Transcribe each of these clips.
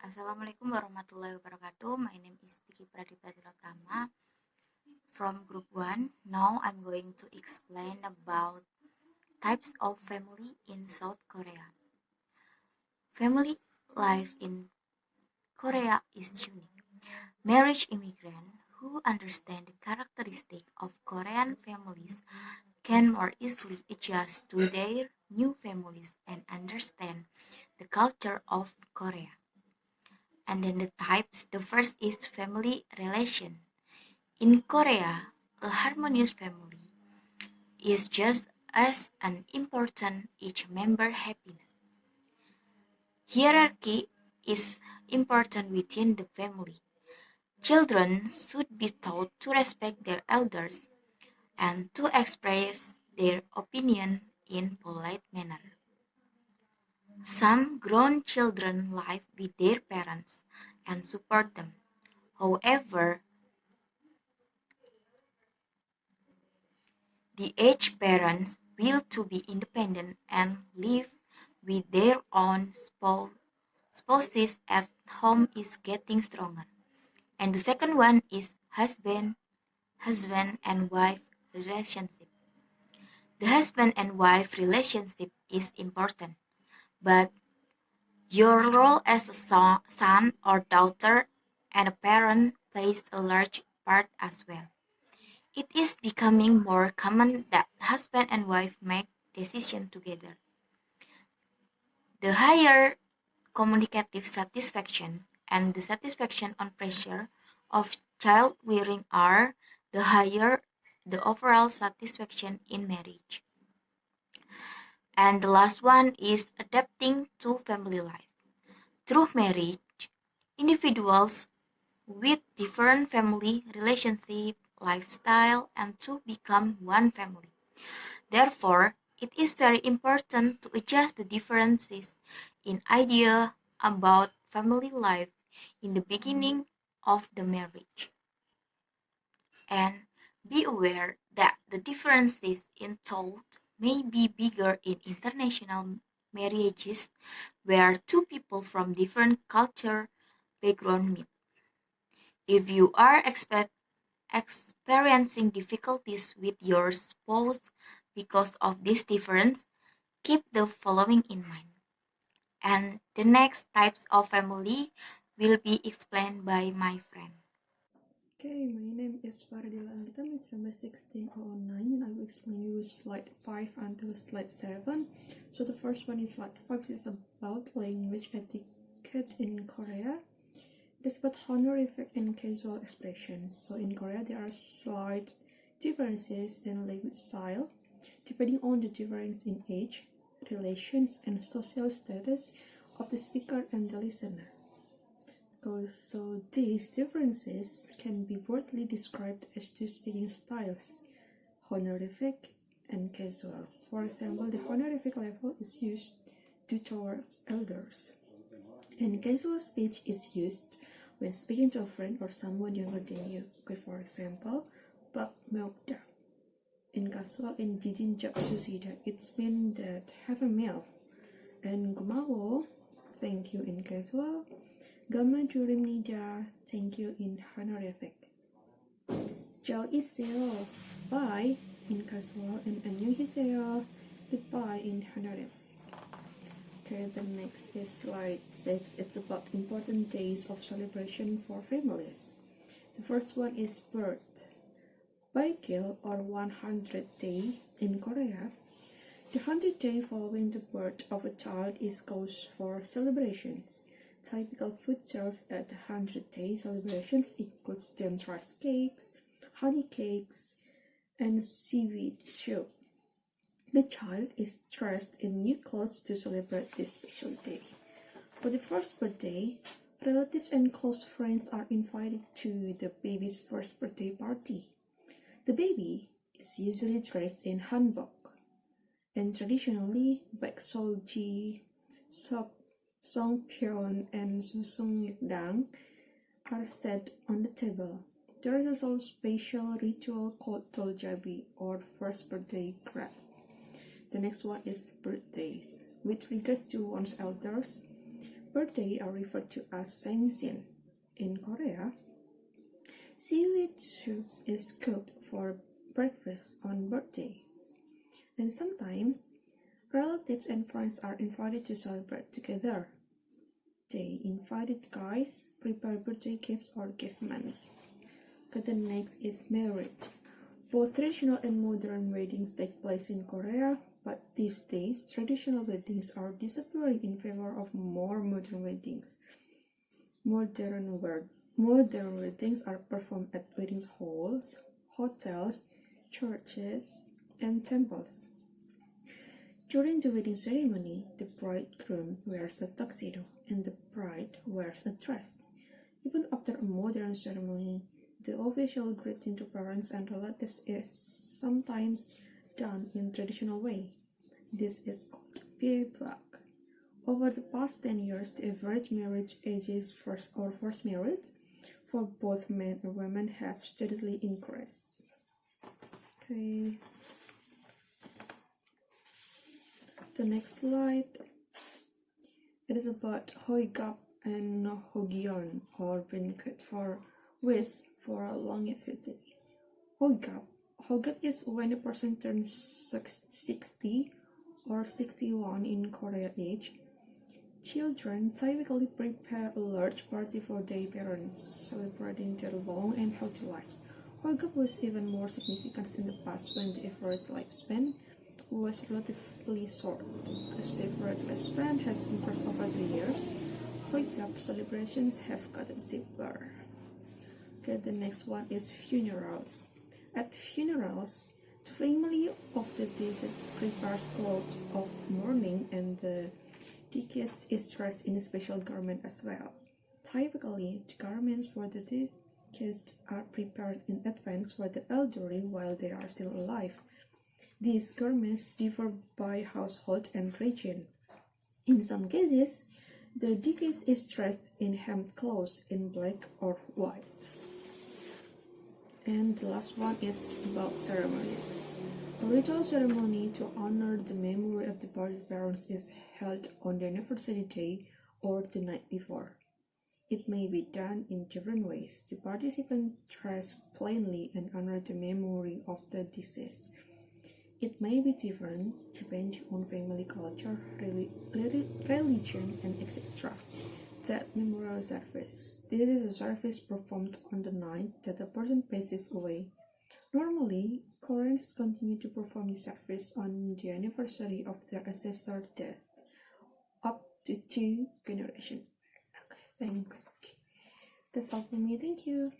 Assalamualaikum warahmatullahi wabarakatuh. My name is Vicky Pradipatrilotama from Group 1. Now I'm going to explain about types of family in South Korea. Family life in Korea is unique. Marriage immigrants who understand the characteristic of Korean families can more easily adjust to their new families and understand the culture of Korea. And then the types, the first is family relation. In Korea, a harmonious family is just as important each member happiness. Hierarchy is important within the family. Children should be taught to respect their elders and to express their opinion in polite manner. Some grown children live with their parents and support them. However, the aged parents will to be independent and live with their own spouses at home is getting stronger. And the second one is husband and wife relationship. The husband and wife relationship is important, but your role as a son or daughter and a parent plays a large part as well. It is becoming more common that husband and wife make decisions together. The higher communicative satisfaction and the satisfaction on pressure of child rearing are, the higher the overall satisfaction in marriage. And the last one is adapting to family life. Through marriage, individuals with different family relationship, lifestyle, and to become one family. Therefore, it is very important to adjust the differences in idea about family life in the beginning of the marriage. And be aware that the differences in thought may be bigger in international marriages where two people from different culture background meet. If you are experiencing difficulties with your spouse because of this difference, keep the following in mind. And the next types of family will be explained by my friend. Okay, my name is Faradila Amritam, it's number 1609, and I will explain you slide 5 until slide 7. So the first one is slide 5 is about language etiquette in Korea. It is about honorific and casual expressions. So in Korea, there are slight differences in language style, depending on the difference in age, relations, and social status of the speaker and the listener. So these differences can be broadly described as two speaking styles, honorific and casual. For example, the honorific level is used to towards elders, and casual speech is used when speaking to a friend or someone younger than you. Okay, for example, 밥 먹자. In casual, in jijin japsusida, it's mean that have a meal. And gomawo, thank you in casual. 감사드립니다, thank you in honorific. 잘 있어요, bye in casual, and 안녕히세요, goodbye in honorific. Okay, the next is slide 6. It's about important days of celebration for families. The first one is birth. Baekil, or 100th day in Korea. The 100th day following the birth of a child is cause for celebrations. Typical food served at the 100th day celebrations includes jam rice cakes, honey cakes, and seaweed soup. The child is dressed in new clothes to celebrate this special day. For the first birthday, relatives and close friends are invited to the baby's first birthday party. The baby is usually dressed in hanbok, and traditionally, baksolji, songpyeon, and susungdang are set on the table. There is also a special ritual called doljabi, or first birthday grab. The next one is birthdays. With regards to one's elders, birthday are referred to as Sengsin. In Korea, seaweed soup is cooked for breakfast on birthdays, and sometimes relatives and friends are invited to celebrate together. They invited guys, prepare birthday gifts, or give money. Okay, the next is marriage. Both traditional and modern weddings take place in Korea, but these days traditional weddings are disappearing in favor of more modern weddings. Modern weddings are performed at wedding halls, hotels, churches, and temples. During the wedding ceremony, the bridegroom wears a tuxedo and the bride wears a dress. Even after a modern ceremony, the official greeting to parents and relatives is sometimes done in traditional way. This is called pieplak. Over the past 10 years, the average marriage ages first marriage for both men and women have steadily increased. Okay. The next slide, it is about Hoigap and Hogyon, or banquet for wish for longevity. Hoigap is when a person turns 60 or 61 in Korea age. Children typically prepare a large party for their parents, celebrating their long and healthy lives. Hoigap was even more significant in the past when the average lifespan was relatively short. As the average lifespan has increased over the years, Hoigap celebrations have gotten simpler. Okay, the next one is funerals. At funerals, the family of the deceased prepares clothes of mourning and the deceased is dressed in a special garment as well. Typically, the garments for the deceased are prepared in advance for the elderly while they are still alive. These garments differ by household and region. In some cases, the deceased is dressed in hemmed clothes in black or white. And the last one is about ceremonies. A ritual ceremony to honor the memory of the departed parents is held on the anniversary day or the night before. It may be done in different ways. The participants dress plainly and honor the memory of the deceased. It may be different depending on family culture, religion, and etc. That memorial service. This is a service performed on the night that the person passes away. Normally, Koreans continue to perform the service on the anniversary of their ancestor's death, up to 2 generations. Okay, thanks. That's all for me. Thank you.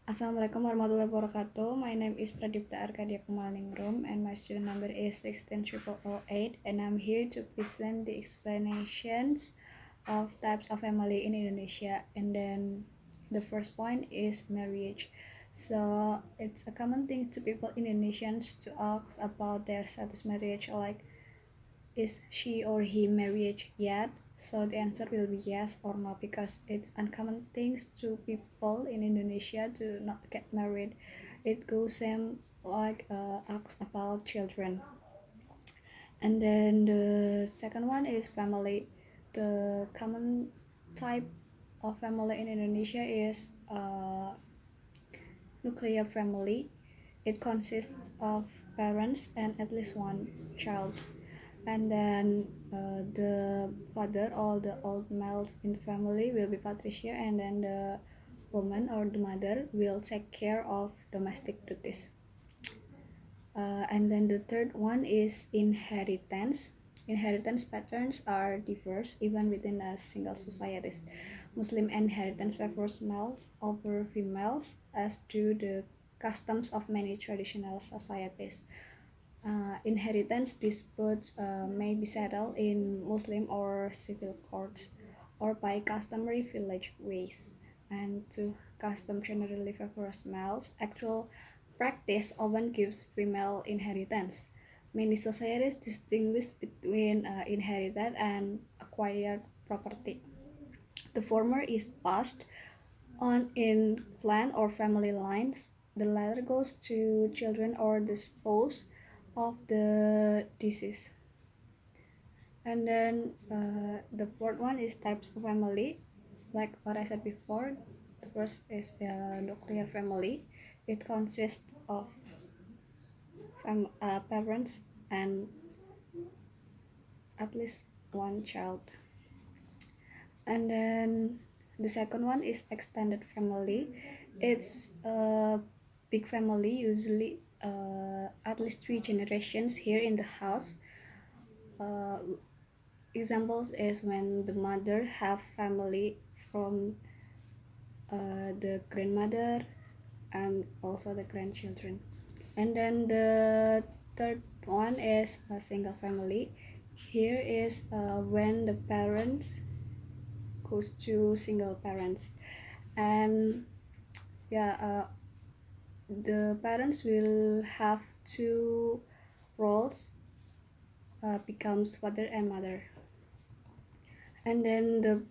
Assalamualaikum warahmatullahi wabarakatuh. My name is Pradipta Arkadia Kumalningrum and my student number is 16008 and I'm here to present the explanations of types of family in Indonesia. And then the first point is marriage. So it's a common thing to people Indonesians to ask about their status marriage, like is she or he married yet? So the answer will be yes or no, because it's uncommon things to people in Indonesia to not get married. It goes same like ask about children. And then the second one is family. The common type of family in Indonesia is nuclear family. It consists of parents and at least one child. And then the father or the old male in the family will be patricia, and then the woman or the mother will take care of domestic duties. And then the third one is inheritance. Inheritance patterns are diverse even within a single society. Muslim inheritance favors males over females, as do the customs of many traditional societies. Inheritance disputes may be settled in Muslim or civil courts or by customary village ways. And to custom generally favors males, actual practice often gives female inheritance. Many societies distinguish between inherited and acquired property. The former is passed on in clan or family lines. The latter goes to children or the spouse of the deceased. And then the fourth one is types of family. Like what I said before, the first is nuclear family. It consists of parents and at least one child. And then the second one is extended family. It's a big family, usually at least 3 generations here in the house. uh, Examples is when the mother have family from the grandmother and also the grandchildren. And then the third one is a single family. Here is when the parents goes to single parents, and yeah, the parents will have two roles, becomes father and mother. And then the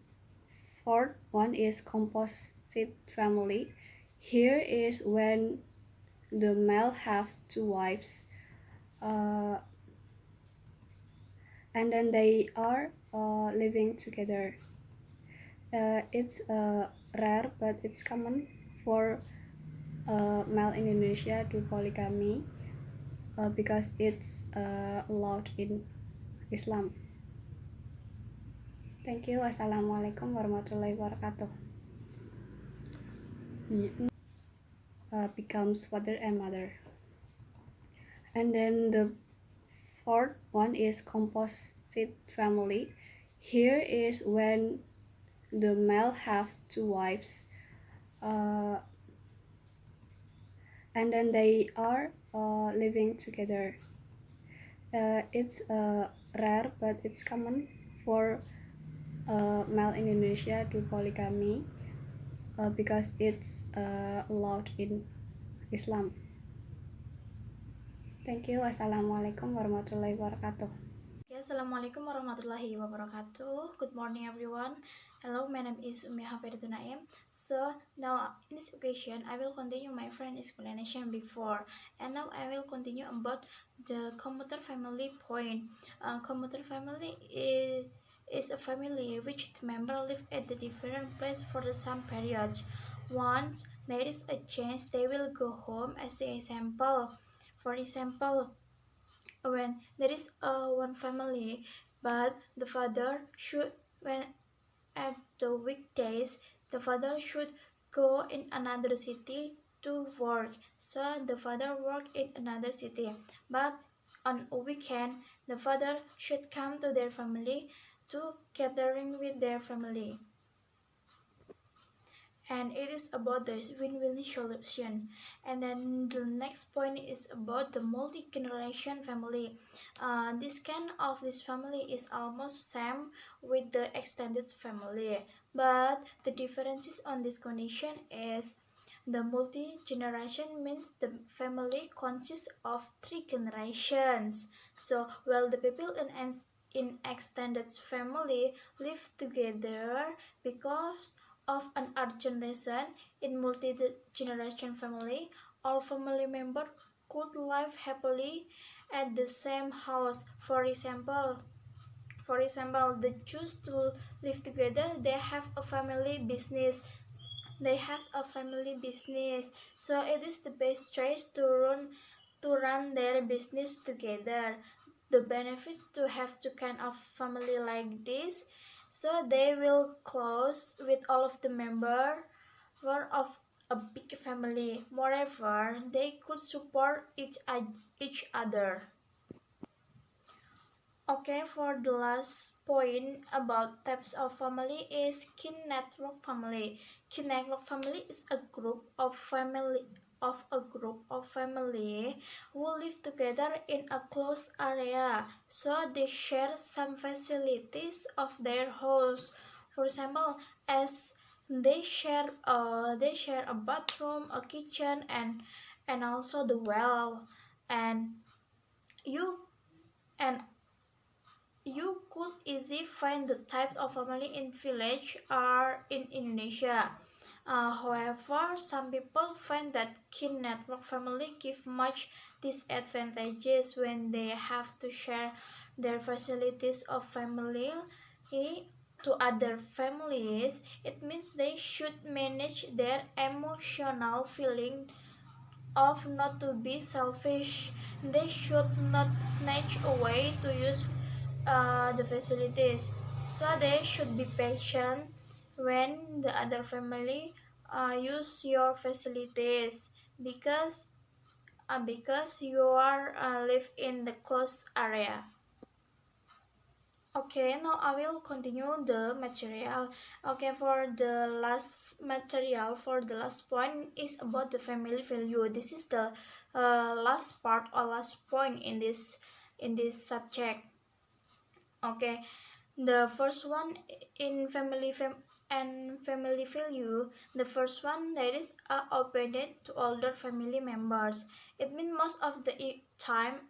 fourth one is composite family. Here is when the male have two wives, uh, and then they are living together. It's rare, but it's common for male in Indonesia to polygamy because it's allowed in Islam. Thank you. Assalamualaikum warahmatullahi wabarakatuh. Becomes father and mother. And then the fourth one is composite family. Here is when the male have two wives, uh, and then they are living together. It's rare, but it's common for male in Indonesia to polygamy because it's allowed in Islam. Thank you. Assalamualaikum warahmatullahi wabarakatuh. Okay, Assalamualaikum warahmatullahi wabarakatuh. Good morning, everyone. Hello, my name is Umi Hafidatunaim. So now in this occasion, I will continue my friend explanation before, and now I will continue about the commuter family point. Commuter family is a family which the member live at the different place for the some periods. Once there is a change, they will go home. As the example, for example, when there is one family, but the father should, when at the weekdays, the father should go in another city to work, so the father work in another city, but on a weekend the father should come to their family to gathering with their family, and it is about the win-win solution. And then the next point is about the multi-generation family. This kind of this family is almost same with the extended family, but the differences on this condition is the multi-generation means the family consists of 3 generations. So while the people in extended family live together because of an urgent reason, in multi-generation family, all family members could live happily at the same house. For example, they choose to live together, they have a family business. So it is the best choice to run their business together. The benefits to have two kind of family like this, so they will close with all of the member of a big family. Moreover, they could support each other. Okay, for the last point about types of family is kin network family. Kin network family is a group of family who live together in a close area, so they share some facilities of their house. For example, as they share a bathroom, a kitchen, and also the well, and you and you could easily find the type of family in village or in Indonesia. However, some people find that kin network family give much disadvantages when they have to share their facilities of family to other families, it means they should manage their emotional feeling of not to be selfish. They should not snatch away to use the facilities. So they should be patient when the other family use your facilities because you are live in the close area. Okay, now I will continue the material. Okay, for the last material, for the last point is about the family value. This is the last part or last point in this subject. Okay, the first one in family value. The first one that is obedient to older family members. It means most of the time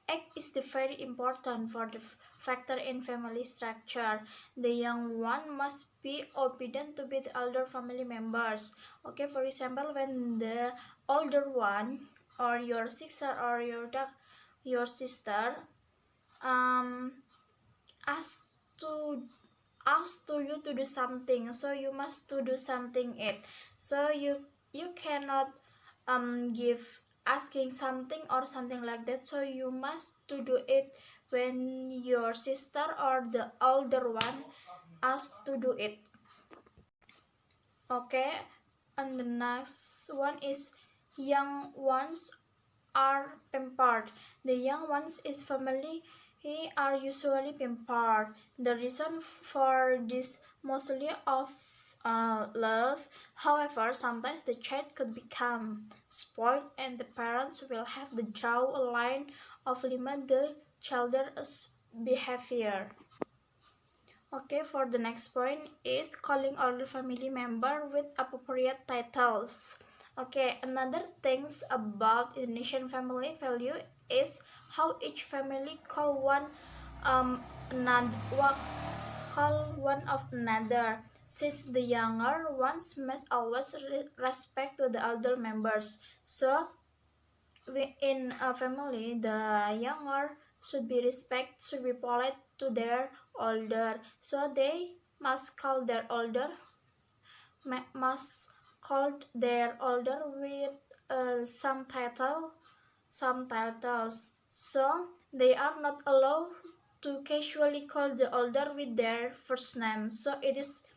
egg is the very important for the factor in family structure. The young one must be obedient to be the elder family members. Okay, for example, when the older one or your sister or your sister um ask to ask to you to do something, so you must to do something it. So you cannot give asking something or something like that, so you must to do it when your sister or the older one asks to do it. Okay, and the next one is young ones are pampered. The young ones is family are usually pampered. The reason for this mostly of love. However, sometimes the child could become spoiled and the parents will have to draw a line of limit the child's behavior. Okay, for the next point is calling older family member with appropriate titles. Okay, another things about Indonesian family value is how each family call one of another. Since the younger ones must always respect to the elder members, so in a family, the younger should be polite to their older. So they must call their older, must call their older with some titles. So they are not allowed to casually call the older with their first name. So it is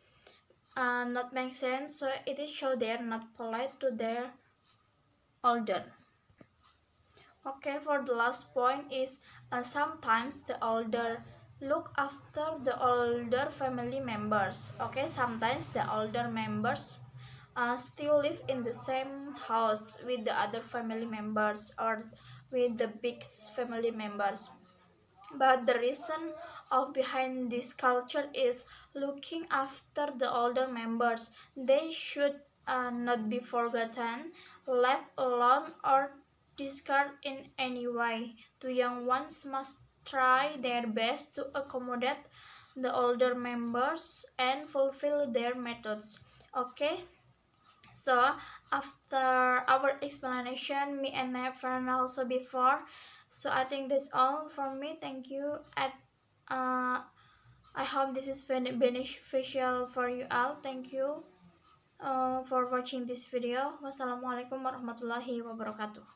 not make sense. So it is show they are not polite to their older. Okay, for the last point is sometimes the older look after the older family members. Okay, sometimes the older members still live in the same house with the other family members or with the big family members. But the reason of behind this culture is looking after the older members. They should not be forgotten, left alone, or discarded in any way. The young ones must try their best to accommodate the older members and fulfill their methods. Okay, so after our explanation, me and my friend also before, so I think that's all from me. Thank you. I hope this is beneficial for you all. Thank you for watching this video. Wassalamualaikum warahmatullahi wabarakatuh.